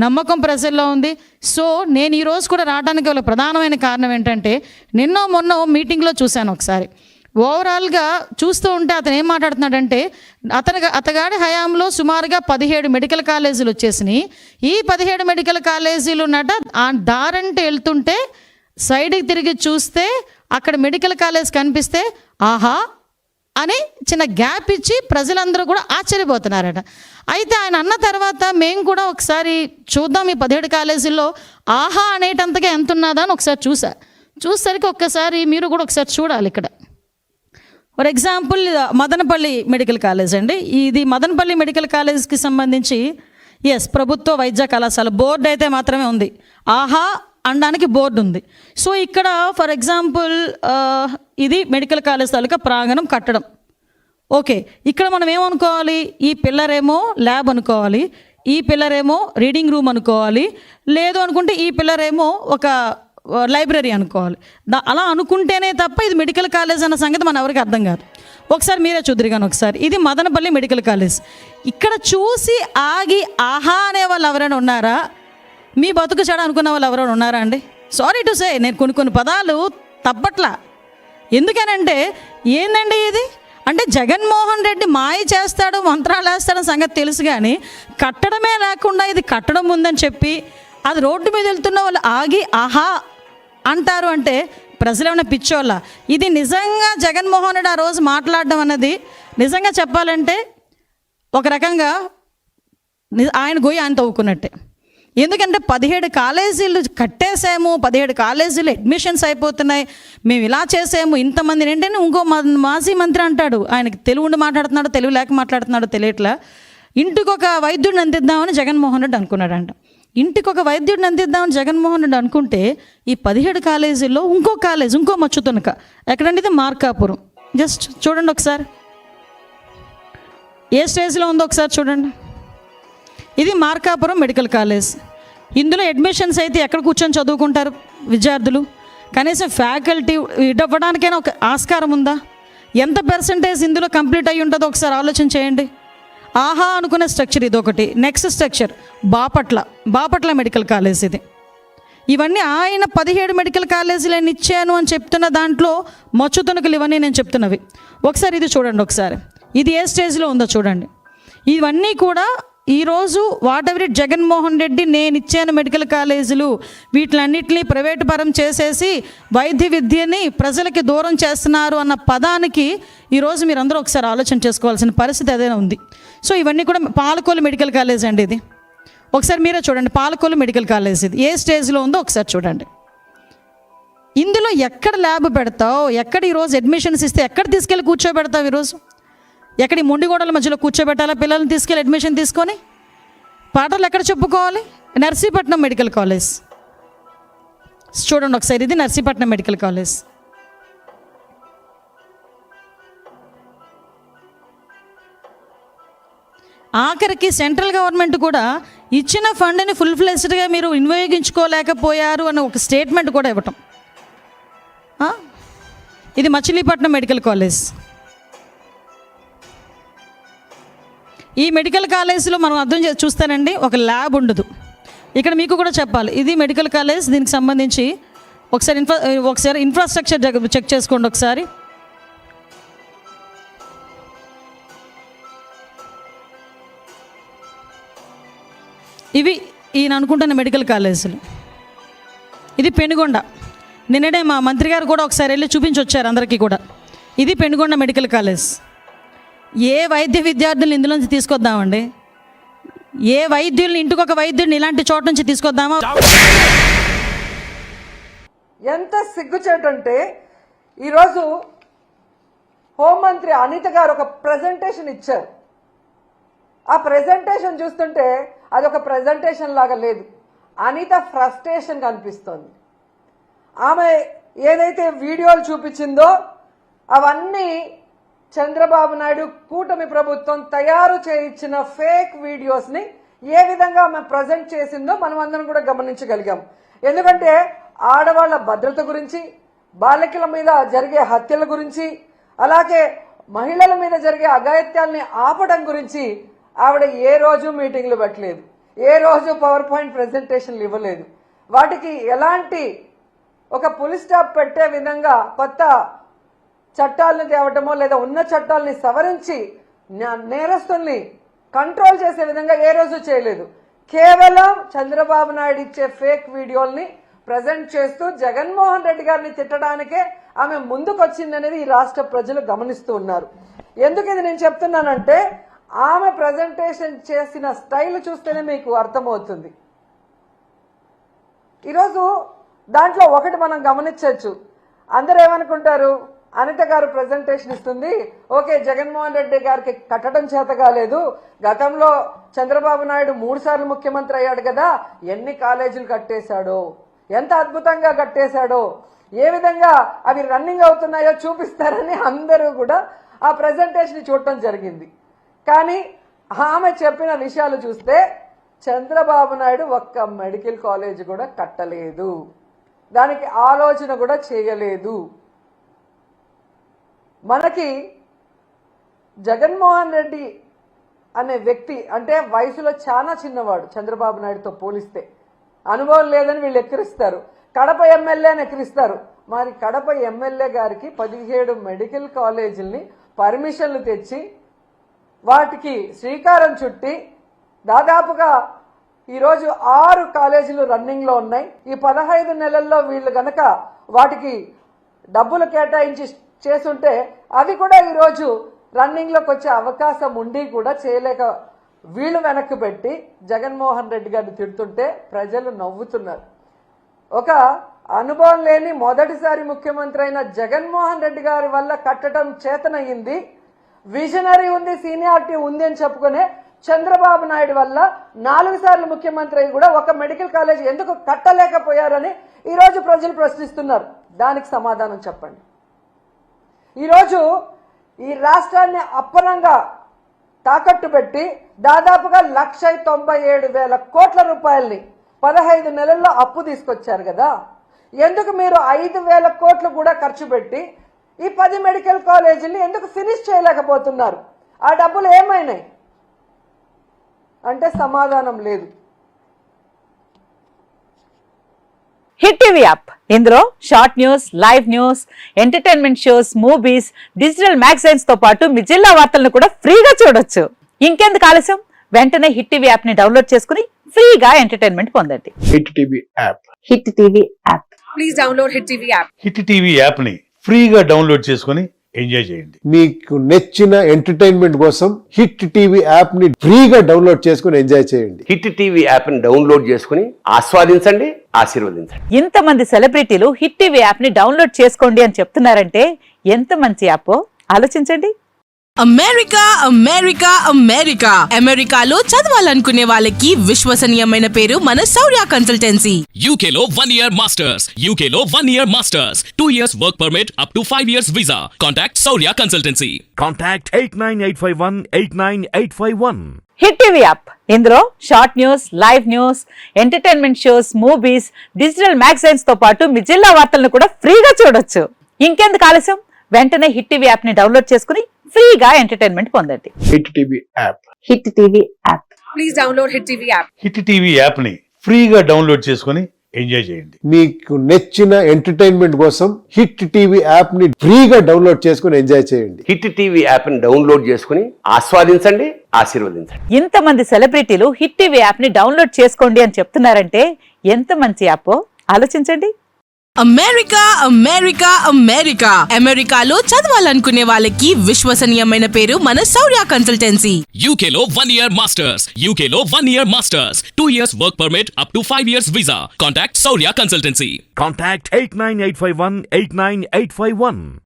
నమ్మకం ప్రజల్లో ఉంది. సో నేను ఈరోజు కూడా రావడానికి గల ప్రధానమైన కారణం ఏంటంటే, మొన్న మీటింగ్లో చూశాను ఒకసారి. ఓవరాల్గా చూస్తూ ఉంటే అతను ఏం మాట్లాడుతున్నాడంటే, అతగాడి హయాంలో సుమారుగా 17 మెడికల్ కాలేజీలు వచ్చేసినాయి. ఈ 17 మెడికల్ కాలేజీలు ఆ దారంటే వెళ్తుంటే సైడ్కి తిరిగి చూస్తే అక్కడ మెడికల్ కాలేజ్ కనిపిస్తే ఆహా అని చిన్న గ్యాప్ ఇచ్చి ప్రజలందరూ కూడా ఆశ్చర్యపోతున్నారట. అయితే ఆయన అన్న తర్వాత మేము కూడా ఒకసారి చూద్దాం ఈ 17 కాలేజీల్లో ఆహా అనేటంతగా ఎంత ఉన్నదా అని ఒకసారి చూసేసరికి ఒక్కసారి మీరు కూడా ఒకసారి చూడాలి. ఇక్కడ for example Madanapalle medical college అండి. ఇది మదనపల్లి మెడికల్ కాలేజ్కి సంబంధించి ప్రభుత్వ వైద్య కళాశాల బోర్డు అయితే మాత్రమే ఉంది. ఆహా అనడానికి బోర్డు ఉంది. సో ఇక్కడ ఫర్ ఎగ్జాంపుల్ ఇది మెడికల్ కాలేజ్ తాలూకా ప్రాంగణం కట్టడం. ఓకే, ఇక్కడ మనం ఏమనుకోవాలి, ఈ పిల్లర్ ఏమో ల్యాబ్ అనుకోవాలి, ఈ పిల్లర్ ఏమో రీడింగ్ రూమ్ అనుకోవాలి, లేదు అనుకుంటే ఈ పిల్లర్ ఏమో ఒక లైబ్రరీ అనుకోవాలి. అలా అనుకుంటేనే తప్ప ఇది మెడికల్ కాలేజ్ అన్న సంగతి మన ఎవరికి అర్థం కాదు. ఒకసారి మీరే చూద్దరు కానీ ఒకసారి ఇది మదనపల్లి మెడికల్ కాలేజ్. ఇక్కడ చూసి ఆగి ఆహా అనే వాళ్ళు ఎవరైనా ఉన్నారా? మీ బతుకు చెడ అనుకున్న వాళ్ళు ఎవరైనా ఉన్నారా అండి? సారీ టు సే, నేను కొన్ని పదాలు తప్పట్లా. ఎందుకనంటే ఏందండి ఇది అంటే, జగన్మోహన్ రెడ్డి మాయ చేస్తాడు, మంత్రాలు వేస్తాడని సంగతి తెలుసు, కానీ కట్టడమే లేకుండా ఇది కట్టడం ఉందని చెప్పి అది రోడ్డు మీద వెళ్తున్న వాళ్ళు ఆగి ఆహా అంటారు అంటే ప్రజలు ఏమైనా పిచ్చోళ్ళ? ఇది నిజంగా జగన్మోహన్ రెడ్డి ఆ రోజు మాట్లాడడం అన్నది నిజంగా చెప్పాలంటే ఒక రకంగా ఆయన గొయ్యి ఆయన తవ్వుకున్నట్టే. ఎందుకంటే 17 కాలేజీలు కట్టేసాము, 17 కాలేజీలు అడ్మిషన్స్ అయిపోతున్నాయి, మేము ఇలా చేసాము, ఇంతమంది ఏంటంటే ఇంకో మాజీ మంత్రి అంటాడు, ఆయనకి తెలుగు ఉండి మాట్లాడుతున్నాడు, తెలుగు లేక మాట్లాడుతున్నాడు తెలియట్లా, ఇంటికి ఒక వైద్యుడిని అందిద్దామని జగన్మోహన్ రెడ్డి అనుకున్నాడంట. ఇంటికి ఒక వైద్యుడిని అందిద్దామని జగన్మోహన్ రెడ్డి అనుకుంటే ఈ 17 కాలేజీల్లో ఇంకో కాలేజ్, ఇంకో మచ్చుతునక ఎక్కడంటే ఇది మార్కాపురం. జస్ట్ చూడండి ఒకసారి ఏ స్టేజ్లో ఉందో ఒకసారి చూడండి. ఇది మార్కాపురం మెడికల్ కాలేజ్. ఇందులో అడ్మిషన్స్ అయితే ఎక్కడ కూర్చొని చదువుకుంటారు విద్యార్థులు? కనీసం ఫ్యాకల్టీ ఇవ్వడానికైనా ఒక ఆస్కారం ఉందా? ఎంత పర్సంటేజ్ ఇందులో కంప్లీట్ అయ్యి ఉంటుందో ఒకసారి ఆలోచన చేయండి. ఆహా అనుకునే స్ట్రక్చర్ ఇది ఒకటి. Next structure Bapatla medical college ఇది. ఇవన్నీ ఆయన 17 మెడికల్ కాలేజీలు నేను ఇచ్చాను అని చెప్తున్న దాంట్లో మచ్చుతునకలు ఇవన్నీ నేను చెప్తున్నవి. ఒకసారి ఇది చూడండి, ఒకసారి ఇది ఏ స్టేజ్లో ఉందో చూడండి. ఇవన్నీ కూడా ఈరోజు what ever it Jaganmohan Reddy నేను ఇచ్చాను మెడికల్ కాలేజీలు, వీటిలన్నింటినీ ప్రైవేటు పరం చేసేసి వైద్య విద్యని ప్రజలకి దూరం చేస్తున్నారు అన్న పదానికి ఈరోజు మీరు అందరూ ఒకసారి ఆలోచన చేసుకోవాల్సిన పరిస్థితి ఏదైనా ఉంది. సో ఇవన్నీ కూడా పాలకొల్లు మెడికల్ కాలేజ్ అండి ఇది. ఒకసారి మీరే చూడండి, పాలకొల్లు మెడికల్ కాలేజ్ ఇది ఏ స్టేజ్లో ఉందో ఒకసారి చూడండి. ఇందులో ఎక్కడ ల్యాబ్ పెడతావు, ఎక్కడ ఈరోజు అడ్మిషన్స్ ఇస్తే ఎక్కడ తీసుకెళ్ళి కూర్చోబెడతావు? ఈరోజు ఎక్కడి మొండిగోడల మధ్యలో కూర్చోబెట్టాలా పిల్లల్ని తీసుకెళ్ళి అడ్మిషన్ తీసుకొని? పాటలు ఎక్కడ చెప్పుకోవాలి? నర్సీపట్నం మెడికల్ కాలేజ్ చూడండి ఒకసారి, ఇది నర్సీపట్నం మెడికల్ కాలేజ్. ఆఖరికి సెంట్రల్ గవర్నమెంట్ కూడా ఇచ్చిన ఫండ్ని ఫుల్ ఫ్లెజ్డ్గా మీరు వినియోగించుకోలేకపోయారు అని ఒక స్టేట్మెంట్ కూడా ఇవ్వటం. ఇది మచిలీపట్నం మెడికల్ కాలేజ్. ఈ మెడికల్ కాలేజ్లో మనం అర్థం చూస్తానండి, ఒక ల్యాబ్ ఉండదు. ఇక్కడ మీకు కూడా చెప్పాలి, ఇది మెడికల్ కాలేజ్, దీనికి సంబంధించి ఒకసారి ఇన్ఫ్రాస్ట్రక్చర్ చెక్ చేసుకోండి ఒకసారి. ఇవి ఈయన అనుకుంటున్న మెడికల్ కాలేజీలు. ఇది పెనుగొండ. నిన్ననే మా మంత్రి గారు కూడా ఒకసారి వెళ్ళి చూపించి వచ్చారు అందరికీ కూడా. ఇది పెనుగొండ మెడికల్ కాలేజ్. ఏ వైద్య విద్యార్థులను ఇందులోంచి తీసుకొద్దామండి? ఏ వైద్యుల్ని, ఇంటికి ఒక వైద్యుడిని ఇలాంటి చోట నుంచి తీసుకొద్దామా? ఎంత సిగ్గుచేటంటే ఈరోజు హోంమంత్రి అనిత గారు ఒక ప్రెజెంటేషన్ ఇచ్చారు. ఆ ప్రెజెంటేషన్ చూస్తుంటే అది ఒక ప్రెజెంటేషన్ లాగా లేదు, అనిత ఫ్రస్ట్రేషన్ కనిపిస్తోంది. ఆమె ఏదైతే వీడియోలు చూపించిందో అవన్నీ చంద్రబాబు నాయుడు కూటమి ప్రభుత్వం తయారు చేయించిన ఫేక్ వీడియోస్ని ఏ విధంగా ఆమె ప్రజెంట్ చేసిందో మనం అందరం కూడా గమనించగలిగాం. ఎందుకంటే ఆడవాళ్ల భద్రత గురించి, బాలికల మీద జరిగే హత్యల గురించి, అలాగే మహిళల మీద జరిగే అఘాయిత్యాల్ని ఆపడం గురించి ఆవిడ ఏ రోజు మీటింగ్లు పెట్టలేదు. ఏ రోజు పవర్ పాయింట్ ప్రెజెంటేషన్లు ఇవ్వలేదు. వాటికి ఎలాంటి ఒక పులి స్టాప్ పెట్టే విధంగా కొత్త చట్టాలను తేవటమో లేదా ఉన్న చట్టాలని సవరించి నేరస్తుల్ని కంట్రోల్ చేసే విధంగా ఏ రోజు చేయలేదు. కేవలం చంద్రబాబు నాయుడు ఇచ్చే ఫేక్ వీడియోల్ని ప్రజెంట్ చేస్తూ జగన్మోహన్ రెడ్డి గారిని తిట్టడానికే ఆమె ముందుకొచ్చిందనేది ఈ రాష్ట్ర ప్రజలు గమనిస్తూ ఉన్నారు. ఎందుకు ఇది నేను చెప్తున్నానంటే ఆమె ప్రజెంటేషన్ చేసిన స్టైల్ చూస్తేనే మీకు అర్థమవుతుంది. ఈరోజు దాంట్లో ఒకటి మనం గమనించవచ్చు. అందరూ ఏమనుకుంటారు, అనిత గారు ప్రజెంటేషన్ ఇస్తుంది, ఓకే జగన్మోహన్ రెడ్డి గారికి కట్టడం చేత కాలేదు, గతంలో చంద్రబాబు నాయుడు 3 సార్లు ముఖ్యమంత్రి అయ్యాడు కదా, ఎన్ని కాలేజీలు కట్టేశాడో, ఎంత అద్భుతంగా కట్టేశాడో, ఏ విధంగా అవి రన్నింగ్ అవుతున్నాయో చూపిస్తారని అందరూ కూడా ఆ ప్రజెంటేషన్ చూడటం జరిగింది. కానీ ఆమె చెప్పిన విషయాలు చూస్తే చంద్రబాబు నాయుడు ఒక్క మెడికల్ కాలేజ్ కూడా కట్టలేదు, దానికి ఆలోచన కూడా చేయలేదు. మనకి జగన్మోహన్ రెడ్డి అనే వ్యక్తి అంటే వయసులో చాలా చిన్నవాడు, చంద్రబాబు నాయుడుతో పోలిస్తే అనుభవం లేదని వీళ్ళు ఎక్కిరిస్తారు. కడప ఎమ్మెల్యేని ఎక్కిరిస్తారు. మరి కడప ఎమ్మెల్యే గారికి 17 మెడికల్ కాలేజీల్ని పర్మిషన్లు తెచ్చి వాటికి శ్రీకారం చుట్టి దాదాపుగా ఈరోజు 6 కాలేజీలు రన్నింగ్లో ఉన్నాయి. ఈ 15 నెలల్లో వీళ్ళు గనక వాటికి డబ్బులు కేటాయించి చేసుంటే అవి కూడా ఈరోజు రన్నింగ్లోకి వచ్చే అవకాశం ఉండి కూడా చేయలేక వీళ్ళు వెనక్కి పెట్టి జగన్మోహన్ రెడ్డి గారిని తిడుతుంటే ప్రజలు నవ్వుతున్నారు. ఒక అనుభవం లేని మొదటిసారి ముఖ్యమంత్రి అయిన జగన్మోహన్ రెడ్డి గారి వల్ల కట్టడం చేతనయ్యింది, విజనరీ ఉంది, సీనియారిటీ ఉంది అని చెప్పుకునే చంద్రబాబు నాయుడు వల్ల 4 సార్లు ముఖ్యమంత్రి అయి కూడా ఒక మెడికల్ కాలేజ్ ఎందుకు కట్టలేకపోయారని ఈరోజు ప్రజలు ప్రశ్నిస్తున్నారు. దానికి సమాధానం చెప్పండి. ఈరోజు ఈ రాష్ట్రాన్ని అప్పనంగా తాకట్టు పెట్టి దాదాపుగా 1,97,000 కోట్ల రూపాయల్ని 15 నెలల్లో అప్పు తీసుకొచ్చారు కదా, ఎందుకు మీరు 5,000 కోట్లు కూడా ఖర్చు పెట్టి ఈ 10 మెడికల్ కాలేజీల్ని ఎందుకు ఫినిష్ చేయలేకపోతున్నారు? ఆ డబ్బులు ఏమైనాయి అంటే సమాధానం లేదు. హిట్ టీవీ యాప్, ఇందులో short news, live news, entertainment shows, movies, digital magazines తో పాటు మీ జిల్లా వార్తలను కూడా ఫ్రీగా చూడొచ్చు. ఇంకెందుకు ఆలస్యం, వెంటనే హిట్ టీవీ యాప్ ని డౌన్లోడ్ చేసుకుని ఫ్రీగా ఎంటర్టైన్మెంట్ పొందండి. Hit TV app. Hit TV app. Please download hit TV app. Hit TV app ని ఫ్రీగా డౌన్లోడ్ చేసుకుని ఎంజాయ్ చేయండి. మీకు నచ్చిన ఎంటర్టైన్మెంట్ కోసం హిట్ టీవీ యాప్ ని ఫ్రీగా డౌన్లోడ్ చేసుకుని ఎంజాయ్ చేయండి. హిట్ టీవీ యాప్ ని డౌన్లోడ్ చేసుకుని ఆస్వాదించండి, ఆశీర్వదించండి. ఇంతమంది సెలబ్రిటీలు హిట్ టీవీ యాప్ ని డౌన్లోడ్ చేసుకోండి అని చెప్తున్నారంటే ఎంత మంచి యాప్ ఆలోచించండి. అమెరికా అమెరికా అమెరికా అమెరికాలో చదవాలనుకునే వాళ్ళకి విశ్వసనీయమైన పేరు మన శౌర్య కన్సల్టెన్సీ. UK లో 1 year masters. UK లో 1 year masters. 2 years work permit up to 5 years visa. Contact Saurya Consultancy. Contact 89851 89851. Hit TV app, ఇందులో short news, live news, entertainment shows, movies, digital magazines తో పాటు మీ జిల్లా వార్తలను కూడా ఫ్రీగా చూడొచ్చు. ఇంకెందుకు ఆలస్యం, వెంటనే హిట్ టీవీ యాప్ ని డౌన్లోడ్ చేసుకుని ఫ్రీగా ఎంటర్టైన్మెంట్ పొందండి. Hit TV app. Hit TV app. Please download hit TV app. Hit TV app ని ఫ్రీగా డౌన్లోడ్ చేసుకుని ఎంజాయ్ చేయండి. మీకు నచ్చిన ఎంటర్టైన్మెంట్ కోసం హిట్ టీవీ యాప్ ని ఫ్రీగా డౌన్లోడ్ చేసుకుని ఎంజాయ్ చేయండి. హిట్ టీవీ యాప్ ని డౌన్లోడ్ చేసుకుని ఆస్వాదించండి, ఆశీర్వదించండి. ఇంతమంది సెలబ్రిటీలు హిట్ టీవీ యాప్ ని డౌన్లోడ్ చేసుకోండి అని చెప్తున్నారంటే ఎంత మంచి యాప్ ఆలోచించండి. అమెరికా అమెరికా అమెరికా అమెరికాలో చదవాలనుకునే వాళ్ళకి విశ్వసనీయమైన పేరు మన శౌర్య కన్సల్టెన్సీ. UK లో 1 year masters. UK లో 1 year masters. 2 years work permit up to 5 years visa. Contact Saurya Consultancy. Contact 89851 89851.